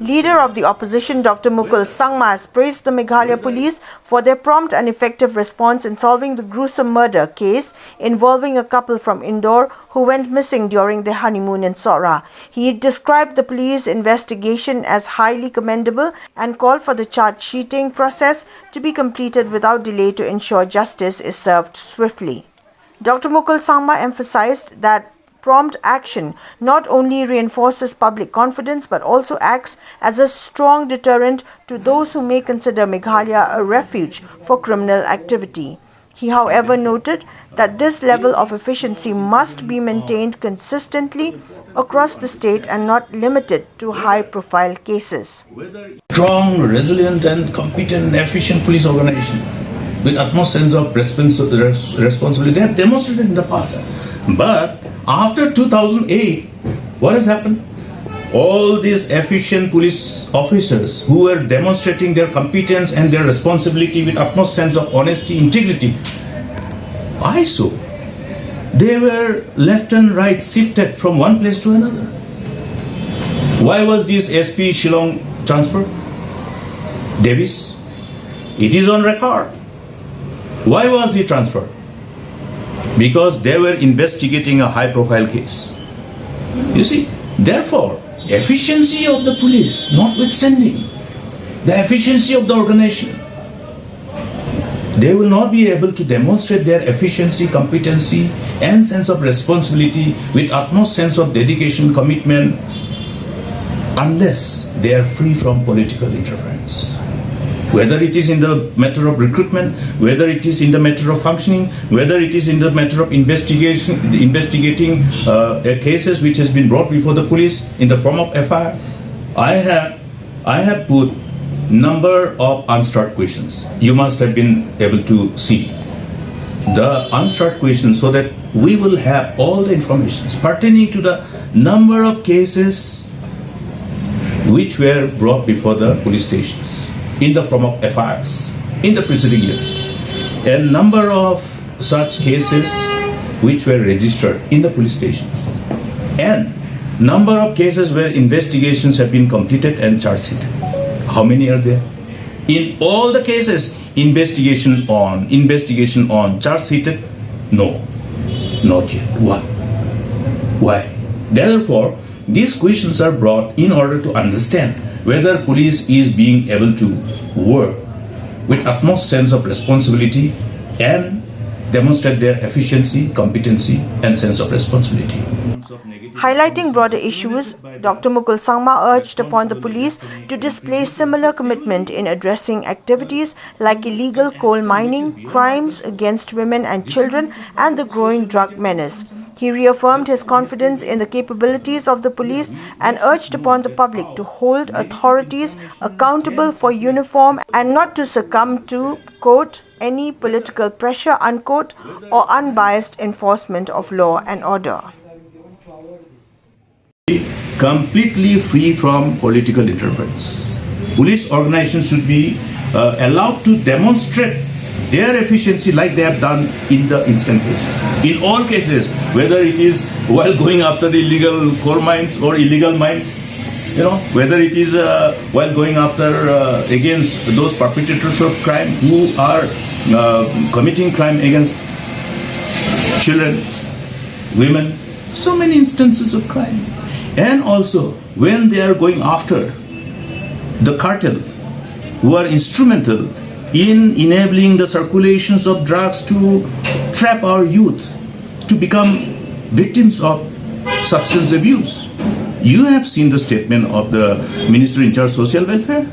Leader of the opposition Dr. Mukul Sangma has praised the Meghalaya police for their prompt and effective response in solving the gruesome murder case involving a couple from Indore who went missing during their honeymoon in Sora. He described the police investigation as highly commendable and called for the charge sheeting process to be completed without delay to ensure justice is served swiftly. Dr. Mukul Sangma emphasized that prompt action not only reinforces public confidence but also acts as a strong deterrent to those who may consider Meghalaya a refuge for criminal activity. He, however, noted that this level of efficiency must be maintained consistently across the state and not limited to high-profile cases. Strong, resilient and competent, efficient police organization with utmost sense of responsibility. They have demonstrated in the past. But after 2008, what has happened? All these efficient police officers who were demonstrating their competence and their responsibility with utmost sense of honesty, integrity, I saw they were left and right shifted from one place to another. Why was this SP Shillong transferred? Davis? It is on record. Why was he transferred? Because they were investigating a high-profile case. You see, therefore, efficiency of the police, notwithstanding the efficiency of the organization, they will not be able to demonstrate their efficiency, competency, and sense of responsibility with utmost sense of dedication, commitment, unless they are free from political interference. Whether it is in the matter of recruitment, whether it is in the matter of functioning, whether it is in the matter of investigating cases which has been brought before the police in the form of FIR, I have put number of unstruck questions. You must have been able to see the unstruck questions so that we will have all the information pertaining to the number of cases which were brought before the police stations in the form of FIRs in the preceding years, a number of such cases which were registered in the police stations, and number of cases where investigations have been completed and charge sheeted. How many are there? In all the cases, investigation on, charge sheeted? No, not yet. Why? Therefore, these questions are brought in order to understand whether police is being able to work with utmost sense of responsibility and demonstrate their efficiency, competency and sense of responsibility. Highlighting broader issues, Dr. Mukul Sangma urged upon the police to display similar commitment in addressing activities like illegal coal mining, crimes against women and children, and the growing drug menace. He reaffirmed his confidence in the capabilities of the police and urged upon the public to hold authorities accountable for uniform and not to succumb to, quote, any political pressure, unquote, or unbiased enforcement of law and order. Completely free from political interference. Police organizations should be allowed to demonstrate their efficiency like they have done in the instant case. In all cases, whether it is while going after the illegal coal mines or illegal mines, whether it is while going after against those perpetrators of crime who are committing crime against children, women, so many instances of crime. And also when they are going after the cartel who are instrumental in enabling the circulations of drugs to trap our youth to become victims of substance abuse. You have seen the statement of the Minister in charge of Social Welfare.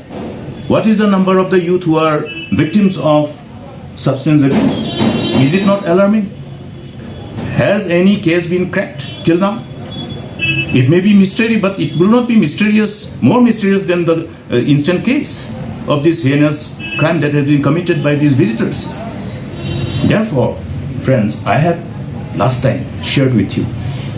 What is the number of the youth who are victims of substance abuse? Is it not alarming? Has any case been cracked till now? It may be mysterious, but it will not be mysterious, more mysterious than the instant case of this heinous crime that has been committed by these visitors. Therefore, friends, I had last time shared with you,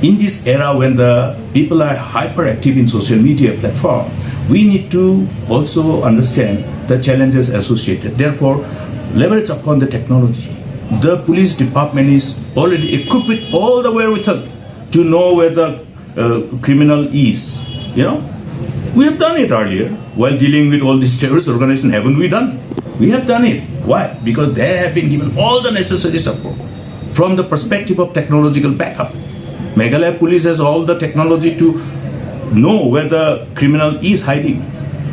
in this era when the people are hyperactive in social media platform, we need to also understand the challenges associated. Therefore, leverage upon the technology. The police department is already equipped with all the wherewithal to know where the criminal is, We have done it earlier while dealing with all these terrorist organizations, haven't we done? We have done it. Why? Because they have been given all the necessary support from the perspective of technological backup. Meghalaya police has all the technology to know where the criminal is hiding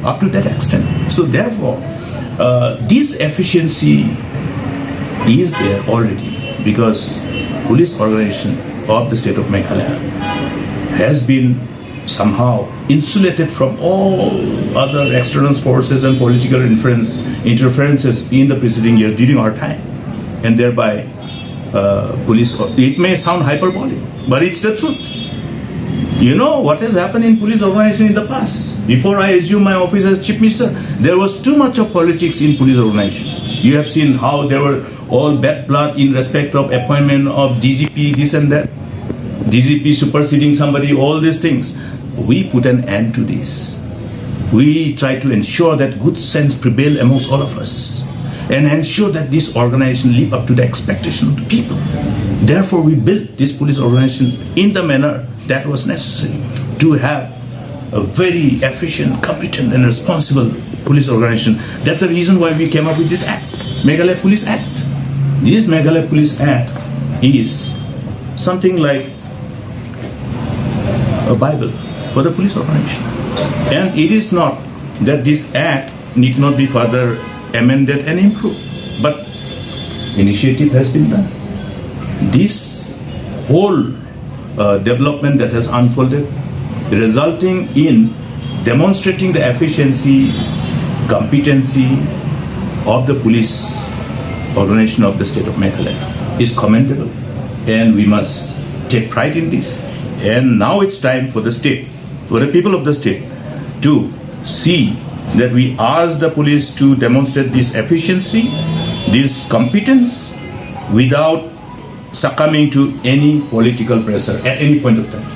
up to that extent. So therefore, this efficiency is there already because police organization of the state of Meghalaya has been somehow insulated from all other external forces and political interferences in the preceding years during our time, and thereby police, it may sound hyperbolic, but it's the truth. You know what has happened in police organization in the past. Before I assumed my office as chief minister, there was too much of politics in police organization. You have seen how there were all bad blood in respect of appointment of DGP, this and that, DGP superseding somebody, all these things. We put an end to this. We try to ensure that good sense prevail amongst all of us and ensure that this organization live up to the expectation of the people. Therefore, we built this police organization in the manner that was necessary to have a very efficient, competent and responsible police organization. That's the reason why we came up with this act, Meghalaya Police Act. This Meghalaya Police Act is something like a Bible for the police organization. And it is not that this act need not be further amended and improved, but initiative has been done. This whole development that has unfolded, resulting in demonstrating the efficiency, competency of the police organization of the state of Meghalaya is commendable, and we must take pride in this. And now it's time for the state, for the people of the state, to see that we ask the police to demonstrate this efficiency, this competence, without succumbing to any political pressure at any point of time.